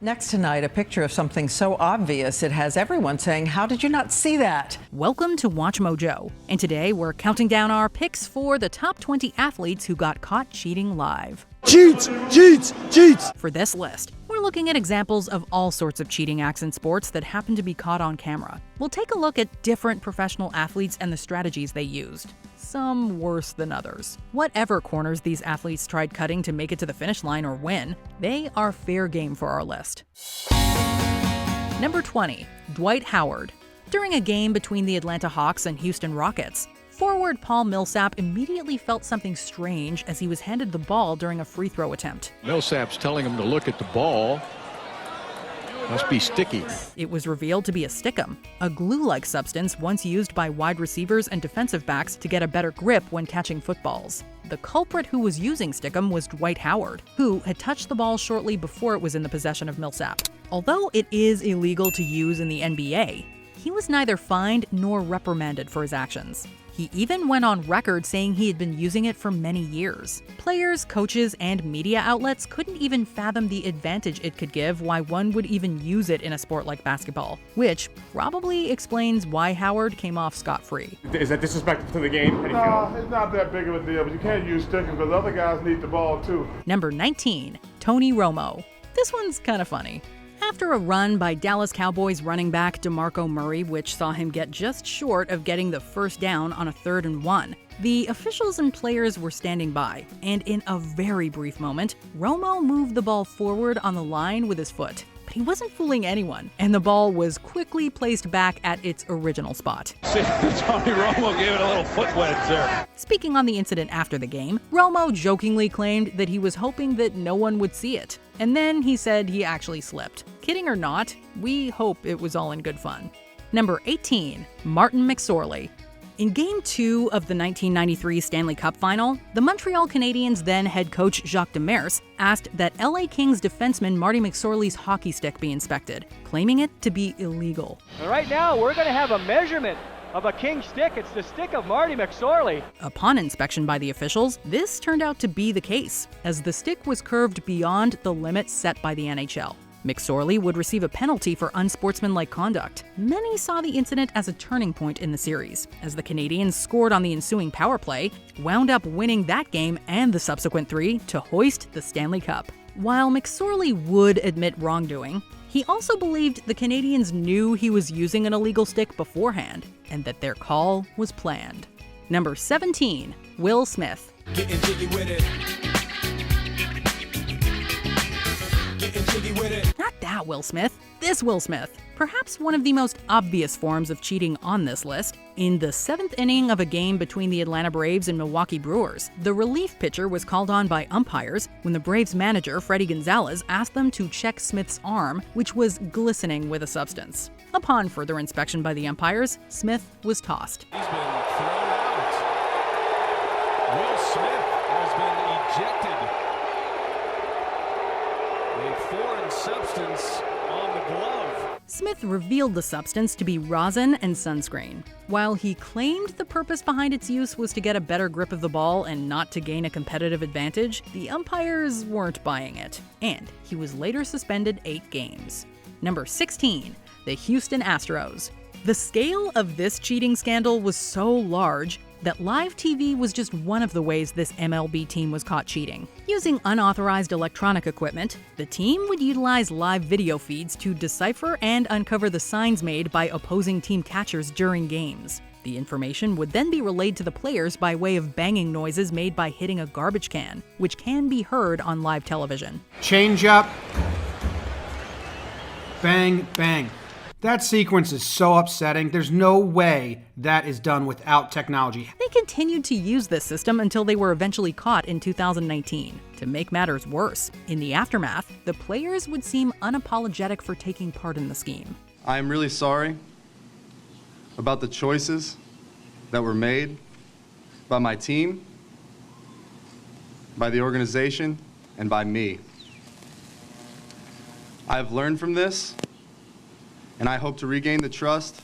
Next tonight, a picture of something so obvious it has everyone saying, "How did you not see that?" Welcome to Watch Mojo, and today we're counting down our picks for the top 20 athletes who got caught cheating live. Cheats! For this list, we're looking at examples of all sorts of cheating acts in sports that happen to be caught on camera. We'll take a look at different professional athletes and the strategies they used. Some worse than others. Whatever corners these athletes tried cutting to make it to the finish line or win, they are fair game for our list. Number 20, Dwight Howard. During a game between the Atlanta Hawks and Houston Rockets, forward Paul Millsap immediately felt something strange as he was handed the ball during a free throw attempt. Millsap's telling him to look at the ball. Must be sticky. It was revealed to be a stickum, a glue-like substance once used by wide receivers and defensive backs to get a better grip when catching footballs. The culprit who was using stickum was Dwight Howard, who had touched the ball shortly before it was in the possession of Millsap. Although it is illegal to use in the NBA, he was neither fined nor reprimanded for his actions. He even went on record saying he had been using it for many years. Players, coaches, and media outlets couldn't even fathom the advantage it could give, why one would even use it in a sport like basketball, which probably explains why Howard came off scot-free. Is that disrespectful to the game? No, it's not that big of a deal, but you can't use sticking because other guys need the ball too. Number 19, Tony Romo. This one's kind of funny. After a run by Dallas Cowboys running back DeMarco Murray, which saw him get just short of getting the first down on a 3rd and 1, the officials and players were standing by, and in a very brief moment, Romo moved the ball forward on the line with his foot. But he wasn't fooling anyone, and the ball was quickly placed back at its original spot. See, Tony Romo gave it a little foot wedge there. Speaking on the incident after the game, Romo jokingly claimed that he was hoping that no one would see it. And then he said he actually slipped. Kidding or not, we hope it was all in good fun. Number 18, Martin McSorley. In Game 2 of the 1993 Stanley Cup Final, the Montreal Canadiens' then head coach Jacques Demers asked that LA Kings defenseman Marty McSorley's hockey stick be inspected, claiming it to be illegal. And right now, we're going to have a measurement of a King stick. It's the stick of Marty McSorley. Upon inspection by the officials, this turned out to be the case, as the stick was curved beyond the limit set by the NHL. McSorley would receive a penalty for unsportsmanlike conduct. Many saw the incident as a turning point in the series, as the Canadiens scored on the ensuing power play, wound up winning that game and the subsequent 3 to hoist the Stanley Cup. While McSorley would admit wrongdoing, he also believed the Canadiens knew he was using an illegal stick beforehand, and that their call was planned. Number 17, Will Smith. Not that Will Smith, this Will Smith. Perhaps one of the most obvious forms of cheating on this list. In the 7th inning of a game between the Atlanta Braves and Milwaukee Brewers, the relief pitcher was called on by umpires when the Braves manager, Freddie Gonzalez, asked them to check Smith's arm, which was glistening with a substance. Upon further inspection by the umpires, Smith was tossed. He's been thrown out. Will Smith has been ejected. A foreign substance on the glove. Smith revealed the substance to be rosin and sunscreen. While he claimed the purpose behind its use was to get a better grip of the ball and not to gain a competitive advantage, the umpires weren't buying it, and he was later suspended 8 games. Number 16, the Houston Astros. The scale of this cheating scandal was so large that live TV was just one of the ways this MLB team was caught cheating. Using unauthorized electronic equipment, the team would utilize live video feeds to decipher and uncover the signs made by opposing team catchers during games. The information would then be relayed to the players by way of banging noises made by hitting a garbage can, which can be heard on live television. Change up. Bang, bang. That sequence is so upsetting. There's no way that is done without technology. They continued to use this system until they were eventually caught in 2019. To make matters worse, in the aftermath, the players would seem unapologetic for taking part in the scheme. I am really sorry about the choices that were made by my team, by the organization, and by me. I've learned from this, and I hope to regain the trust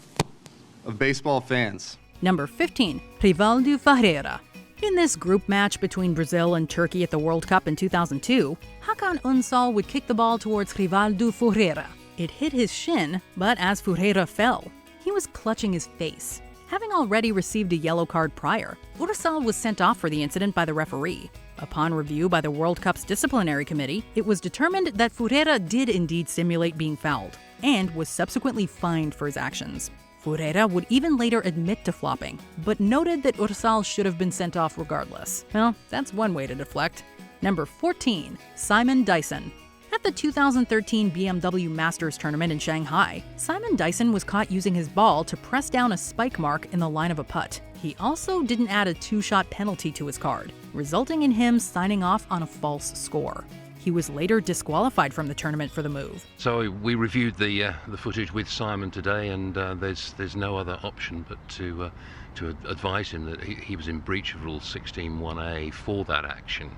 of baseball fans. Number 15, Rivaldo Ferreira. In this group match between Brazil and Turkey at the World Cup in 2002, Hakan Ünsal would kick the ball towards Rivaldo Ferreira. It hit his shin, but as Ferreira fell, he was clutching his face. Having already received a yellow card prior, Ünsal was sent off for the incident by the referee. Upon review by the World Cup's disciplinary committee, it was determined that Ferreira did indeed simulate being fouled, and was subsequently fined for his actions. Ferreira would even later admit to flopping, but noted that Ünsal should have been sent off regardless. Well, that's one way to deflect. Number 14. Simon Dyson. At the 2013 BMW Masters Tournament in Shanghai, Simon Dyson was caught using his ball to press down a spike mark in the line of a putt. He also didn't add a 2-shot penalty to his card, resulting in him signing off on a false score. He was later disqualified from the tournament for the move. So we reviewed the footage with Simon today, and there's no other option but to advise him that he was in breach of Rule 16(1)(a) for that action,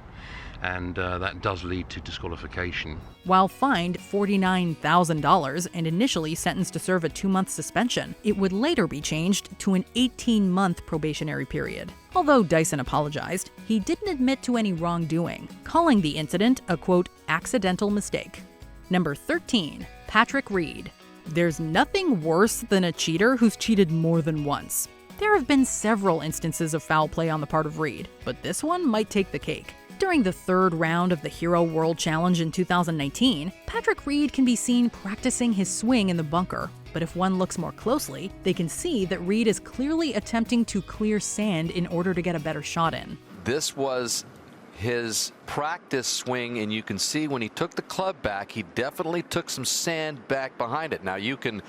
and that does lead to disqualification. While fined $49,000 and initially sentenced to serve a 2-month suspension, it would later be changed to an 18-month probationary period. Although Dyson apologized, he didn't admit to any wrongdoing, calling the incident a, quote, accidental mistake. Number 13. Patrick Reed. There's nothing worse than a cheater who's cheated more than once. There have been several instances of foul play on the part of Reed, but this one might take the cake. During the third round of the Hero World Challenge in 2019, Patrick Reed can be seen practicing his swing in the bunker. But if one looks more closely, they can see that Reed is clearly attempting to clear sand in order to get a better shot in. This was his practice swing, and you can see when he took the club back, he definitely took some sand back behind it. Now you can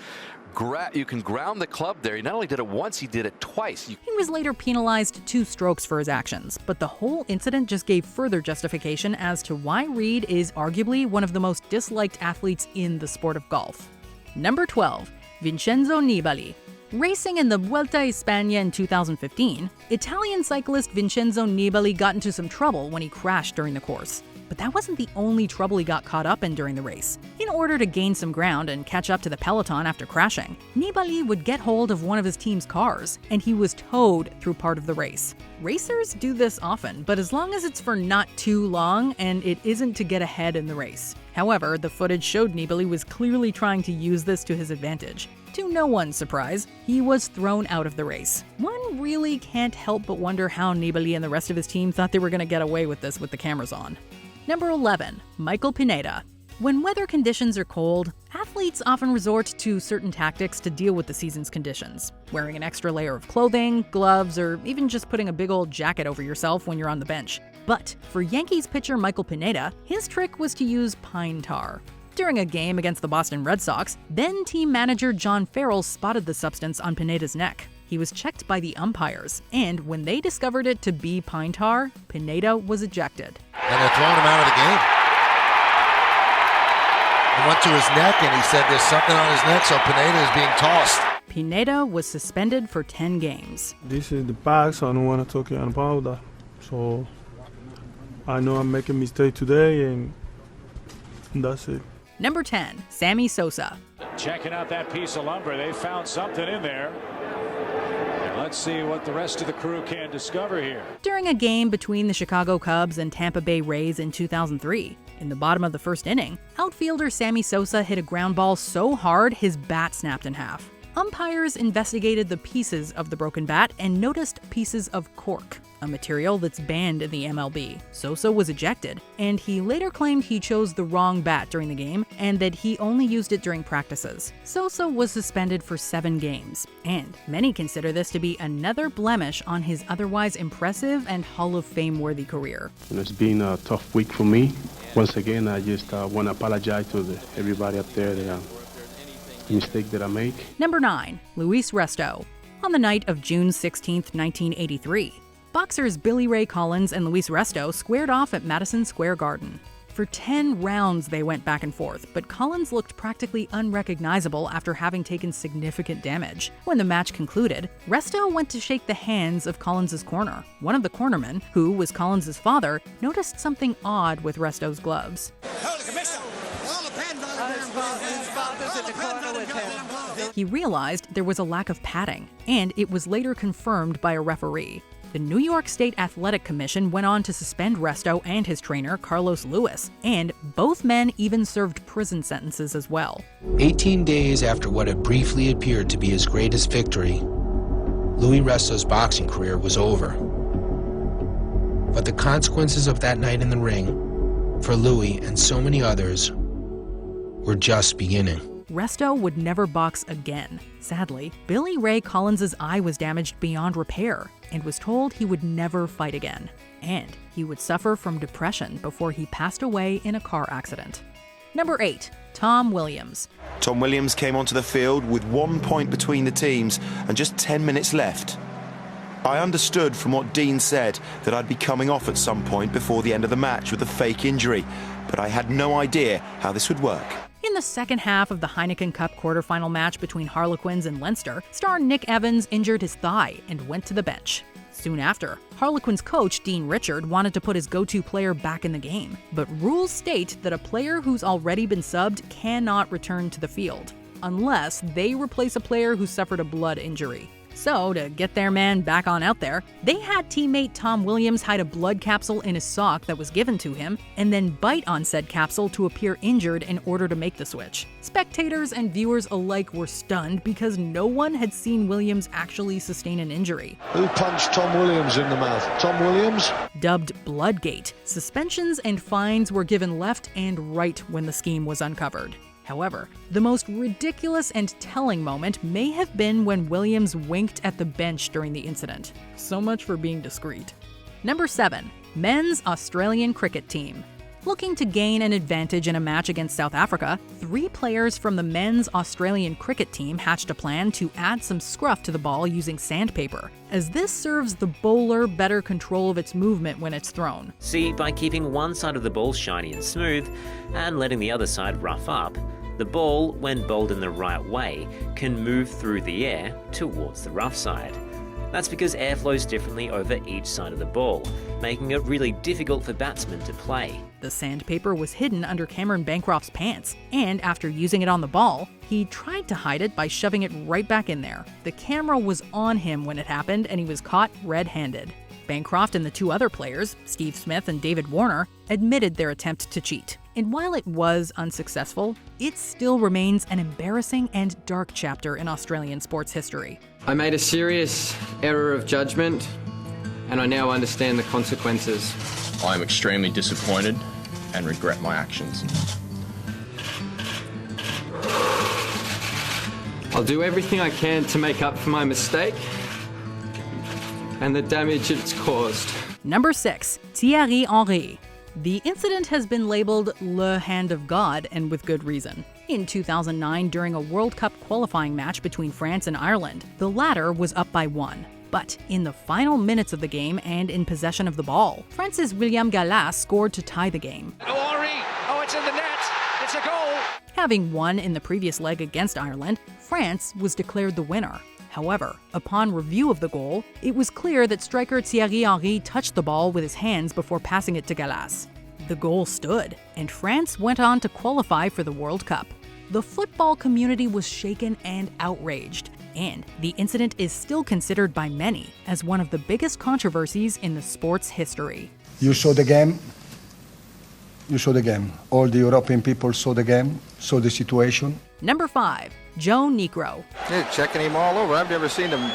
ground the club there. He not only did it once, he did it twice. He was later penalized 2 strokes for his actions, but the whole incident just gave further justification as to why Reed is arguably one of the most disliked athletes in the sport of golf. Number 12. Vincenzo Nibali. Racing in the Vuelta a España in 2015, Italian cyclist Vincenzo Nibali got into some trouble when he crashed during the course. But that wasn't the only trouble he got caught up in during the race. In order to gain some ground and catch up to the peloton after crashing, Nibali would get hold of one of his team's cars, and he was towed through part of the race. Racers do this often, but as long as it's for not too long and it isn't to get ahead in the race. However, the footage showed Nibali was clearly trying to use this to his advantage. To no one's surprise, he was thrown out of the race. One really can't help but wonder how Nibali and the rest of his team thought they were going to get away with this with the cameras on. Number 11. Michael Pineda. When weather conditions are cold, athletes often resort to certain tactics to deal with the season's conditions. Wearing an extra layer of clothing, gloves, or even just putting a big old jacket over yourself when you're on the bench. But for Yankees pitcher Michael Pineda, his trick was to use pine tar. During a game against the Boston Red Sox, then team manager John Farrell spotted the substance on Pineda's neck. He was checked by the umpires, and when they discovered it to be pine tar, Pineda was ejected. And they're throwing him out of the game. It went to his neck, and he said there's something on his neck, so Pineda is being tossed. Pineda was suspended for 10 games. This is the past, I don't want to talk about that. So I know I'm making a mistake today, and that's it. Number 10. Sammy Sosa. Checking out that piece of lumber. They found something in there. And let's see what the rest of the crew can discover here. During a game between the Chicago Cubs and Tampa Bay Rays in 2003, in the bottom of the first inning, outfielder Sammy Sosa hit a ground ball so hard his bat snapped in half. Umpires investigated the pieces of the broken bat and noticed pieces of cork, a material that's banned in the MLB. Sosa was ejected, and he later claimed he chose the wrong bat during the game and that he only used it during practices. Sosa was suspended for 7 games, and many consider this to be another blemish on his otherwise impressive and Hall of Fame-worthy career. It's been a tough week for me. Once again, I just want to apologize to everybody up there that mistake that I make. Number 9. Luis Resto. On the night of June 16, 1983, boxers Billy Ray Collins and Luis Resto squared off at Madison Square Garden. For 10 rounds they went back and forth, but Collins looked practically unrecognizable after having taken significant damage. When the match concluded, Resto went to shake the hands of Collins' corner. One of the cornermen, who was Collins' father, noticed something odd with Resto's gloves. He realized there was a lack of padding, and it was later confirmed by a referee. The New York State Athletic Commission went on to suspend Resto and his trainer, Carlos Lewis, and both men even served prison sentences as well. 18 days after what had briefly appeared to be his greatest victory, Louis Resto's boxing career was over. But the consequences of that night in the ring, for Louis and so many others, were just beginning. Resto would never box again. Sadly, Billy Ray Collins's eye was damaged beyond repair and was told he would never fight again. And he would suffer from depression before he passed away in a car accident. Number 8. Tom Williams. Tom Williams came onto the field with 1 point between the teams and just 10 minutes left. I understood from what Dean said that I'd be coming off at some point before the end of the match with a fake injury, but I had no idea how this would work. In the second half of the Heineken Cup quarterfinal match between Harlequins and Leinster, star Nick Evans injured his thigh and went to the bench. Soon after, Harlequins coach Dean Richard wanted to put his go-to player back in the game, but rules state that a player who's already been subbed cannot return to the field, unless they replace a player who suffered a blood injury. So, to get their man back on out there, they had teammate Tom Williams hide a blood capsule in his sock that was given to him, and then bite on said capsule to appear injured in order to make the switch. Spectators and viewers alike were stunned because no one had seen Williams actually sustain an injury. Who punched Tom Williams in the mouth? Tom Williams? Dubbed Bloodgate, suspensions and fines were given left and right when the scheme was uncovered. However, the most ridiculous and telling moment may have been when Williams winked at the bench during the incident. So much for being discreet. Number 7. Men's Australian cricket team. Looking to gain an advantage in a match against South Africa, 3 players from the men's Australian cricket team hatched a plan to add some scruff to the ball using sandpaper, as this serves the bowler better control of its movement when it's thrown. See, by keeping one side of the ball shiny and smooth, and letting the other side rough up, the ball, when bowled in the right way, can move through the air towards the rough side. That's because air flows differently over each side of the ball, making it really difficult for batsmen to play. The sandpaper was hidden under Cameron Bancroft's pants, and after using it on the ball, he tried to hide it by shoving it right back in there. The camera was on him when it happened, and he was caught red-handed. Bancroft and the 2 other players, Steve Smith and David Warner, admitted their attempt to cheat. And while it was unsuccessful, it still remains an embarrassing and dark chapter in Australian sports history. I made a serious error of judgment, and I now understand the consequences. I am extremely disappointed and regret my actions. I'll do everything I can to make up for my mistake and the damage it's caused. Number 6. Thierry Henry. The incident has been labeled Le Hand of God, and with good reason. In 2009, during a World Cup qualifying match between France and Ireland, the latter was up by 1. But in the final minutes of the game and in possession of the ball, France's William Gallas scored to tie the game. Oh, Henry! Oh, it's in the net! It's a goal! Having won in the previous leg against Ireland, France was declared the winner. However, upon review of the goal, it was clear that striker Thierry Henry touched the ball with his hands before passing it to Gallas. The goal stood, and France went on to qualify for the World Cup. The football community was shaken and outraged, and the incident is still considered by many as one of the biggest controversies in the sport's history. You saw the game. You saw the game. All the European people saw the game, saw the situation. Number 5. Joe Niekro. They're checking him all over. I've never seen him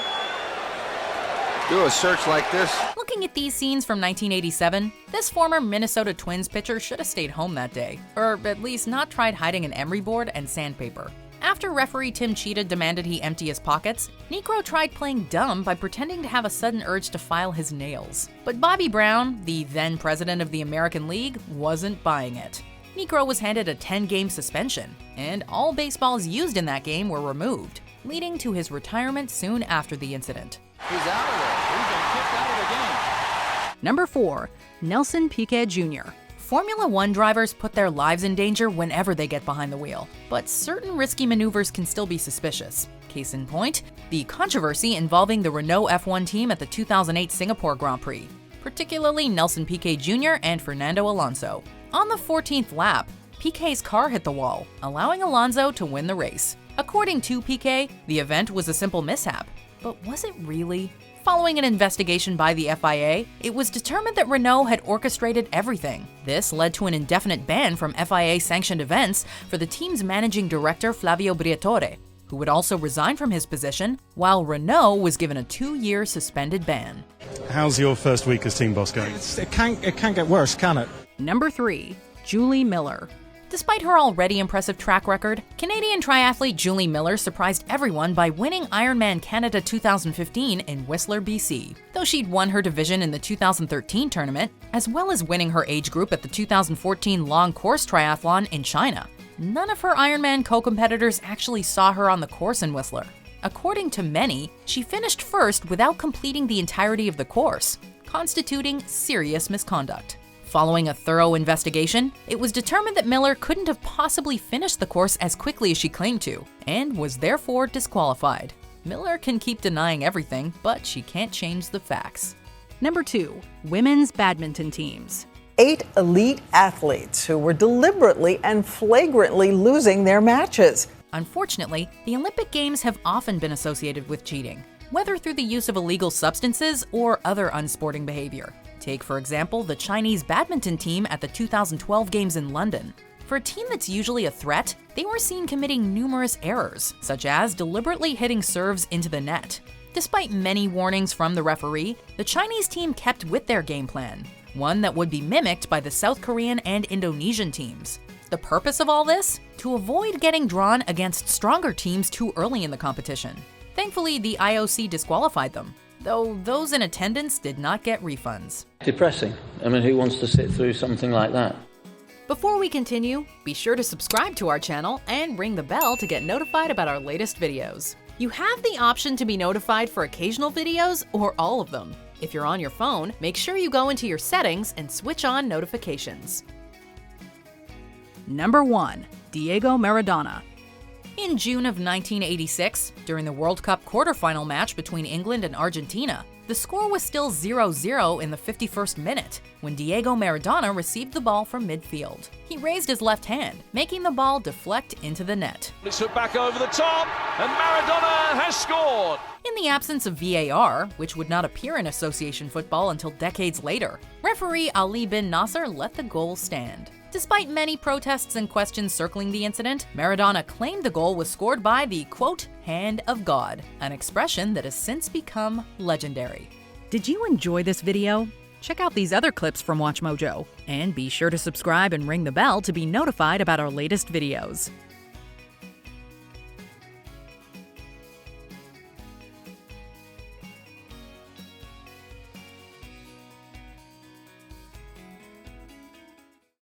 do a search like this. Looking at these scenes from 1987, this former Minnesota Twins pitcher should have stayed home that day, or at least not tried hiding an emery board and sandpaper. After referee Tim Cheetah demanded he empty his pockets, Niekro tried playing dumb by pretending to have a sudden urge to file his nails. But Bobby Brown, the then president of the American League, wasn't buying it. Niekro was handed a 10-game suspension, and all baseballs used in that game were removed, leading to his retirement soon after the incident. He's out of there. He's been kicked out of the game. Number 4. Nelson Piquet Jr. Formula One drivers put their lives in danger whenever they get behind the wheel, but certain risky maneuvers can still be suspicious. Case in point, the controversy involving the Renault F1 team at the 2008 Singapore Grand Prix, particularly Nelson Piquet Jr. and Fernando Alonso. On the 14th lap, Piquet's car hit the wall, allowing Alonso to win the race. According to Piquet, the event was a simple mishap. But was it really? Following an investigation by the FIA, it was determined that Renault had orchestrated everything. This led to an indefinite ban from FIA-sanctioned events for the team's managing director Flavio Briatore, who would also resign from his position, while Renault was given a 2-year suspended ban. How's your first week as team boss going? It can't get worse, can it? Number 3. Julie Miller. Despite her already impressive track record, Canadian triathlete Julie Miller surprised everyone by winning Ironman Canada 2015 in Whistler, BC. Though she'd won her division in the 2013 tournament, as well as winning her age group at the 2014 long course triathlon in China, none of her Ironman co-competitors actually saw her on the course in Whistler. According to many, she finished first without completing the entirety of the course, constituting serious misconduct. Following a thorough investigation, it was determined that Miller couldn't have possibly finished the course as quickly as she claimed to, and was therefore disqualified. Miller can keep denying everything, but she can't change the facts. Number 2. Women's badminton teams. 8 elite athletes who were deliberately and flagrantly losing their matches. Unfortunately, the Olympic Games have often been associated with cheating, whether through the use of illegal substances or other unsporting behavior. Take, for example, the Chinese badminton team at the 2012 Games in London. For a team that's usually a threat, they were seen committing numerous errors, such as deliberately hitting serves into the net. Despite many warnings from the referee, the Chinese team kept with their game plan, one that would be mimicked by the South Korean and Indonesian teams. The purpose of all this? To avoid getting drawn against stronger teams too early in the competition. Thankfully, the IOC disqualified them, though those in attendance did not get refunds. Depressing. I mean, who wants to sit through something like that? Before we continue, be sure to subscribe to our channel and ring the bell to get notified about our latest videos. You have the option to be notified for occasional videos or all of them. If you're on your phone, make sure you go into your settings and switch on notifications. Number 1. Diego Maradona. In June of 1986, during the World Cup quarterfinal match between England and Argentina, the score was still 0-0 in the 51st minute when Diego Maradona received the ball from midfield. He raised his left hand, making the ball deflect into the net. It's put back over the top, and Maradona has scored! In the absence of VAR, which would not appear in association football until decades later, referee Ali bin Nasser let the goal stand. Despite many protests and questions circling the incident, Maradona claimed the goal was scored by the, quote, hand of God, an expression that has since become legendary. Did you enjoy this video? Check out these other clips from WatchMojo, and be sure to subscribe and ring the bell to be notified about our latest videos.